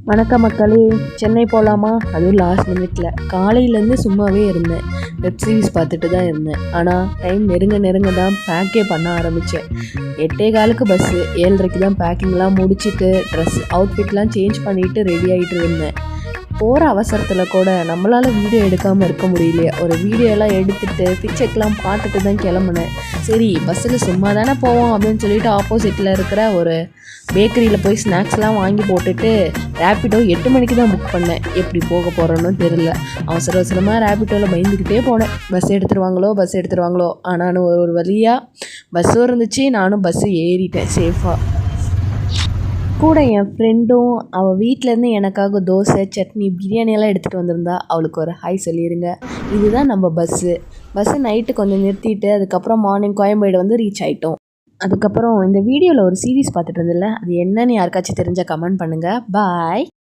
வணக்கம் மக்களே, சென்னை போகலாமா? அதுவும் லாஸ்ட் மினிட்ல. காலையிலேருந்து சும்மாவே இருந்தேன், வெப் சீரிஸ் பார்த்துட்டு தான் இருந்தேன். ஆனால் டைம் நெருங்க தான் பேக்கே பண்ண ஆரம்பித்தேன். 8:15க்கு பஸ்ஸு, 7:30க்கு தான் பேக்கிங்லாம் முடிச்சுட்டு ட்ரெஸ் அவுட்ஃபிட்லாம் சேஞ்ச் பண்ணிவிட்டு ரெடி ஆகிட்டு இருந்தேன். போகிற அவசரத்தில் கூட நம்மளால் வீடியோ எடுக்காமல் இருக்க முடியலையே. ஒரு வீடியோலாம் எடுத்துகிட்டு பிக்சர்க்கெலாம் பார்த்துட்டு தான் கிளம்புனேன். சரி, பஸ்ஸில் சும்மா தானே போவோம் அப்படின்னு சொல்லிட்டு ஆப்போசிட்டில் இருக்கிற ஒரு பேக்கரியில் போய் ஸ்நாக்ஸ்லாம் வாங்கி போட்டுட்டு ரேப்பிடோ 8 மணிக்கு தான் புக் பண்ணேன். எப்படி போக போகிறோன்னு தெரில. அவசரமாக ரேப்பிடோவில் பயந்துக்கிட்டே போனேன். பஸ் எடுத்துருவாங்களோ. ஆனால் ஒரு வழியாக பஸ்ஸும் இருந்துச்சு. நானும் பஸ்ஸு ஏறிட்டேன் சேஃபாக. கூட என் ஃப்ரெண்டும் அவள் வீட்டிலேருந்து எனக்காக தோசை, சட்னி, பிரியாணியெல்லாம் எடுத்துகிட்டு வந்திருந்தா. அவளுக்கு ஒரு ஹாய் சொல்லிடுங்க. இதுதான் நம்ம பஸ்ஸு நைட்டு கொஞ்சம் நிறுத்திட்டு அதுக்கப்புறம் மார்னிங் கோயம்பேடு வந்து ரீச் ஆகிட்டோம். அதுக்கப்புறம் இந்த வீடியோவில் ஒரு சீரிஸ் பார்த்துட்டு இருந்தில்ல, அது என்னன்னு யாருக்காச்சும் தெரிஞ்சால் கமெண்ட் பண்ணுங்கள். பாய்.